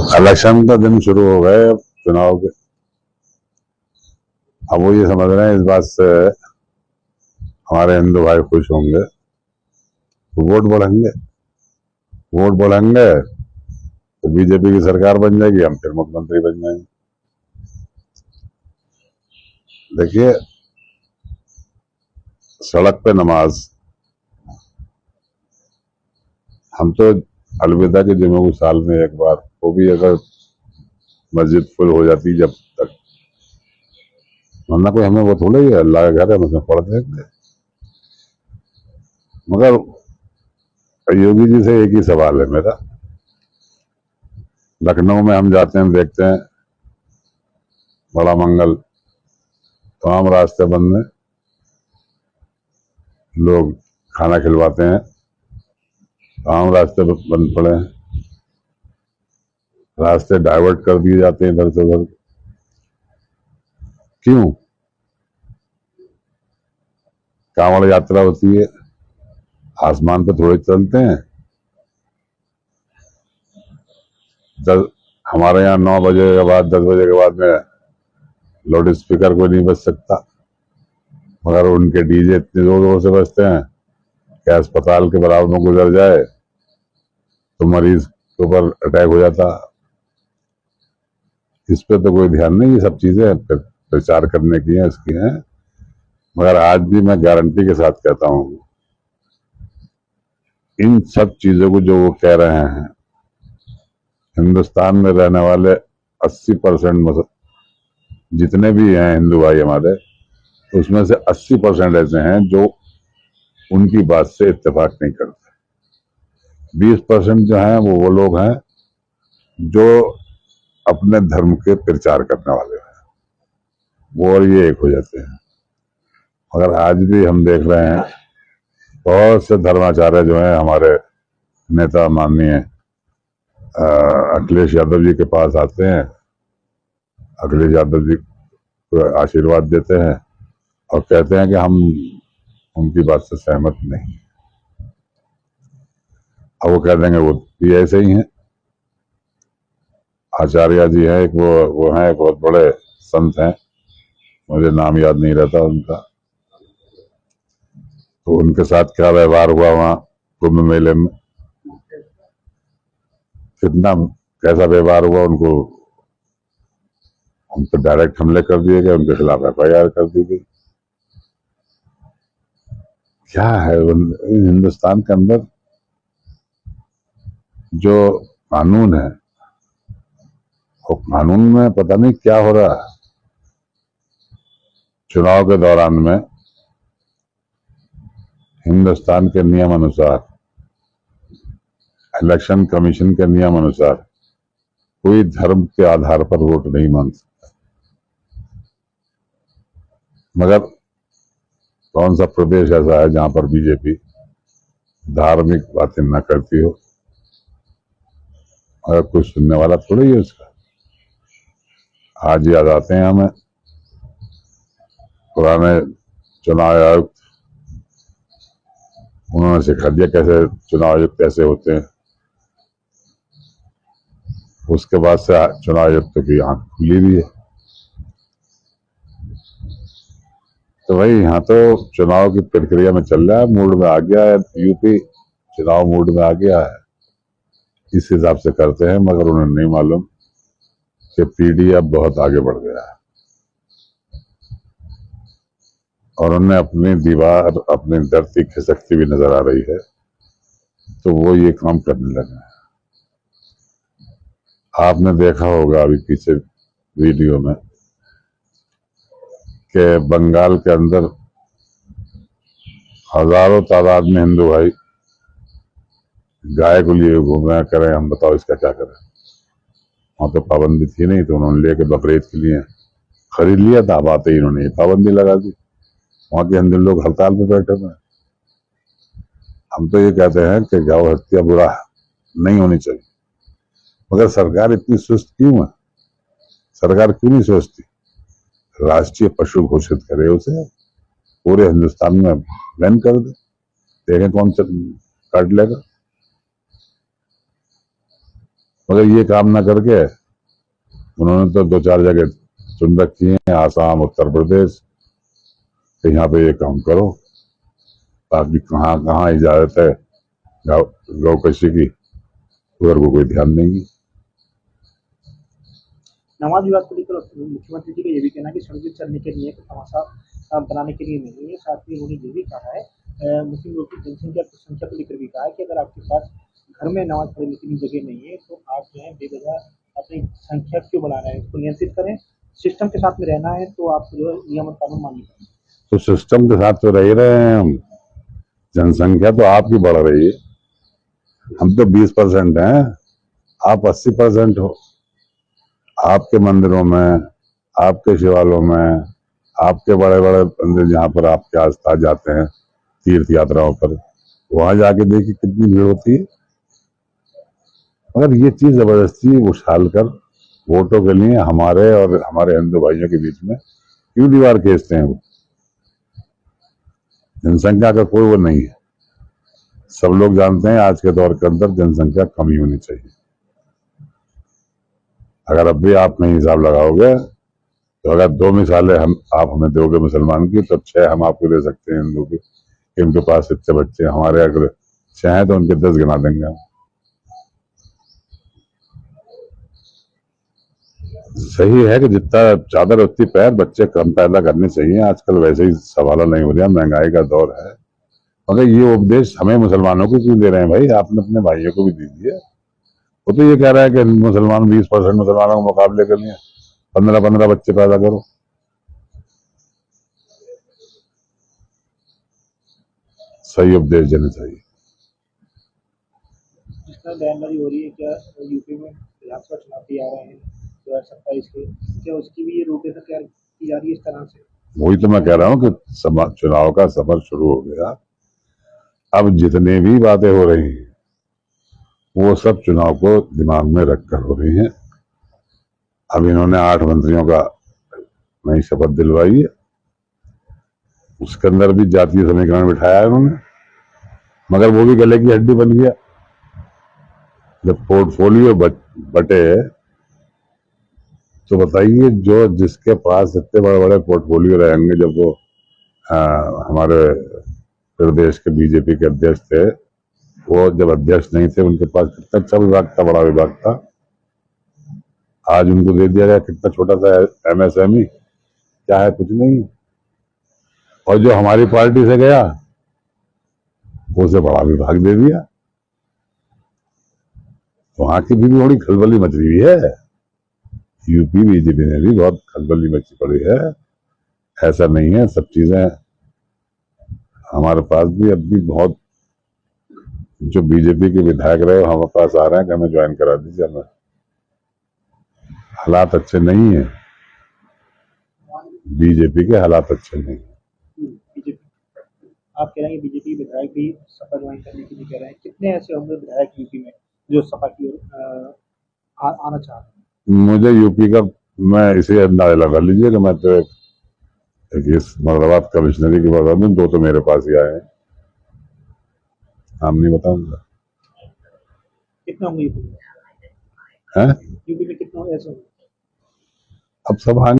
Election का दिन शुरू हो गए अब चुनाव के। अब वो ये समझ रहे हैं इस बात से हमारे हिंदू भाई खुश होंगे तो वोट बढ़ेंगे तो बीजेपी की सरकार बन जाएगी, हम फिर मुख्यमंत्री बन जाएंगे। देखिए, सड़क पे नमाज, हम तो अलविदा के जुमे को साल में एक बार, वो भी अगर मस्जिद फुल हो जाती जब तक, वरना कोई हमें वो थोड़ा ही अल्लाह का घर है मतलब पढ़ देंगे। मगर योगी जी से एक ही सवाल है मेरा। लखनऊ में हम जाते हैं, देखते हैं बड़ा मंगल, तमाम रास्ते बंद हैं, लोग खाना खिलवाते हैं, तमाम रास्ते बंद पड़े हैं, रास्ते डाइवर्ट कर दिए जाते हैं इधर से उधर। क्यों? कांवड़ यात्रा होती है, आसमान पे थोड़े चलते हैं। हमारे यहाँ 9 बजे के बाद 10 बजे के बाद में लाउड स्पीकर कोई नहीं बज सकता, मगर उनके डीजे इतने जोर जोर से बजते हैं कि अस्पताल के बराबर में गुजर जाए तो मरीज के ऊपर अटैक हो जाता। इस पे तो कोई ध्यान नहीं। ये सब चीजें प्रचार करने की हैं, इसकी हैं। मगर आज भी मैं गारंटी के साथ कहता हूं, इन सब चीजों को जो वो कह रहे हैं, हिंदुस्तान में रहने वाले 80% जितने भी हैं हिंदू भाई हमारे, उसमें से 80% ऐसे हैं जो उनकी बात से इत्तेफाक नहीं करते। 20% जो हैं वो लोग हैं जो अपने धर्म के प्रचार करने वाले हैं, वो और ये एक हो जाते हैं। मगर आज भी हम देख रहे हैं बहुत से धर्माचार्य जो हैं हमारे नेता माननीय अखिलेश यादव जी के पास आते हैं, अखिलेश यादव जी को आशीर्वाद देते हैं और कहते हैं कि हम उनकी बात से सहमत नहीं। अब वो कह देंगे वो भी ऐसे ही हैं। आचार्य जी हैं एक, वो हैं एक बहुत बड़े संत हैं, मुझे नाम याद नहीं रहता उनका। तो उनके साथ क्या व्यवहार हुआ वहां कुंभ मेले में, कितना कैसा व्यवहार हुआ, उनको उन पर डायरेक्ट हमले कर दिए गए, उनके खिलाफ FIR कर दी गई। क्या है हिंदुस्तान के अंदर जो कानून है, वो कानून में पता नहीं क्या हो रहा है। चुनाव के दौरान में हिंदुस्तान के नियम अनुसार, इलेक्शन कमीशन के नियम अनुसार कोई धर्म के आधार पर वोट नहीं मांग सकता। मगर कौन सा प्रदेश ऐसा है जहां पर बीजेपी धार्मिक बातें न करती हो? अगर कुछ सुनने वाला थोड़ा ही है उसका। आज याद आते हैं हमें पुराने चुनाव आयुक्त, उन्होंने सिखा दिया कैसे चुनाव आयुक्त कैसे होते हैं। उसके बाद से चुनाव आयुक्त की आंख खुली भी है। तो भाई यहाँ तो चुनाव की प्रक्रिया में चल रहा है, मूड में आ गया है यूपी, चुनाव मूड में आ गया है, इस हिसाब से करते हैं। मगर उन्हें नहीं मालूम कि PD अब बहुत आगे बढ़ गया है और उन्हें अपनी दीवार, अपनी धरती खिसकती भी नजर आ रही है, तो वो ये काम करने लगे हैं। आपने देखा होगा अभी पीछे वीडियो में कि बंगाल के अंदर हजारों तादाद में हिंदू भाई गाय को लिए घूम रहे करें, हम बताओ इसका क्या करें। वहां तो पाबंदी थी नहीं, तो उन्होंने लेके बकरीद के लिए खरीद लिया था। अब आते ही इन्होंने ये पाबंदी लगा दी, वहां के हिंदू लोग हड़ताल पे बैठे हुए हैं। हम तो ये कहते हैं कि गौ हत्या बुरा नहीं होनी चाहिए, मगर सरकार इतनी सुस्त क्यों है? सरकार क्यों नहीं सोचती राष्ट्रीय पशु घोषित करे, उसे पूरे हिंदुस्तान में बैन कर दे, देखें कौन काट लेगा। मगर ये काम ना करके उन्होंने तो 2-4 जगह चुन रखी हैं, आसाम, उत्तर प्रदेश, कि यहाँ पे ये काम करो। बाकी कहाँ कहाँ इजाजत है गौ कशी की, उधर को कोई ध्यान नहीं। नमाज विवाद को लेकर मुख्यमंत्री जी का ये भी कहना है कि सड़क चलने के लिए तमाशा बनाने के लिए नहीं है। साथ ही उन्होंने ये भी कहा है, मुस्लिम लोग की संख्या को लेकर भी कहा है कि अगर आपके पास घर में नमाज पढ़ने के लिए जगह नहीं है तो आप जो है बेवजह अपनी संख्या क्यों बढ़ा रहे हैं, इसको नियंत्रित करें। सिस्टम के साथ में रहना है तो आप जो है नियम और कानून मानिए। तो सिस्टम के साथ तो रह ही रहे हैं हम, जनसंख्या तो आपकी बढ़ रही है, हम तो 20% हैं, आप 80% हो। आपके मंदिरों में, आपके शिवालयों में, आपके बड़े बड़े मंदिर जहाँ पर आपके आस्था जाते हैं तीर्थ यात्राओं पर, वहां जाके देखिए कितनी भीड़ होती है। मगर ये चीज जबरदस्ती उछाल कर वोटों के लिए हमारे और हमारे हिंदू भाइयों के बीच में क्यों दीवार खींचते हैं? वो जनसंख्या का कोई वो नहीं है। सब लोग जानते हैं आज के दौर के अंदर जनसंख्या कम ही होनी चाहिए। अगर अब भी आप नहीं हिसाब लगाओगे तो अगर 2 मिसालें आप हमें दोगे मुसलमान की, तो 6 हम आपको दे सकते हैं हिंदू की। इनके पास इतने बच्चे, हमारे अगर 6 हैं तो उनके 10 गिना देंगे हम। सही है कि जितना चादर उतनी पैर, बच्चे कम पैदा करने चाहिए। आजकल वैसे ही सवाल नहीं हो रहा, महंगाई का दौर है। मगर ये उपदेश हमें मुसलमानों को क्यों दे रहे हैं भाई? आपने अपने भाइयों को भी दीजिए। वो तो ये कह रहा है कि मुसलमान 20% मुसलमानों के मुकाबले के लिए 15-15 बच्चे पैदा करो। सही उपदेश देने चाहिए। जिस तरह बयानबाजी हो रही है, क्या यूपी में विधानसभा चुनाव भी आ रहे हैं 2027 के, क्या उसकी भी ये रूपरेखा तैयार की जा रही है इस तरह से? वही तो मैं कह रहा हूँ कि चुनाव का सफर शुरू हो गया। अब जितने भी बातें हो रही हैं वो सब चुनाव को दिमाग में रखकर हो रही हैं। अब इन्होंने 8 मंत्रियों का नई शपथ दिलवाई है, उसके अंदर भी जातीय समीकरण बिठाया है उन्होंने, मगर वो भी गले की हड्डी बन गया। जब पोर्टफोलियो बटे तो बताइए, जो जिसके पास इतने बड़े बड़े पोर्टफोलियो रहेंगे, जब वो हमारे प्रदेश के बीजेपी के अध्यक्ष थे, वो जब अध्यक्ष नहीं थे उनके पास कितना अच्छा विभाग था, बड़ा विभाग था। आज उनको दे दिया गया कितना छोटा सा MSME, क्या है? कुछ नहीं। और जो हमारी पार्टी से गया उसे बड़ा विभाग दे दिया। वहां की भी थोड़ी खलबली मच रही है। यूपी बीजेपी ने भी बहुत खलबली मची पड़ी है। ऐसा नहीं है, सब चीजें हमारे पास भी अब भी बहुत, जो बीजेपी के विधायक रहे हमारे पास आ रहे हैं कि हमें ज्वाइन करा दीजिए। हमें हालात अच्छे नहीं है, बीजेपी के हालात अच्छे नहीं है। बीजेपी, आप कह रहे हैं बीजेपी विधायक भी सपा ज्वाइन करने के लिए कह रहे हैं। कितने ऐसे होंगे विधायक यूपी में जो सपा की ओर आना चाह रहे हैं? मुझे यूपी का, मैं इसे अंदाजा लगा लीजिए कि मैं तो एक इस मर्दाबाद कमिश्नरी की बता दूं, 2 तो मेरे पास ही आए हैं, नाम नहीं बताऊंगा। कितने होंगे यूपी में? हैं? यूपी में कितने ऐसे होंगे? अब सब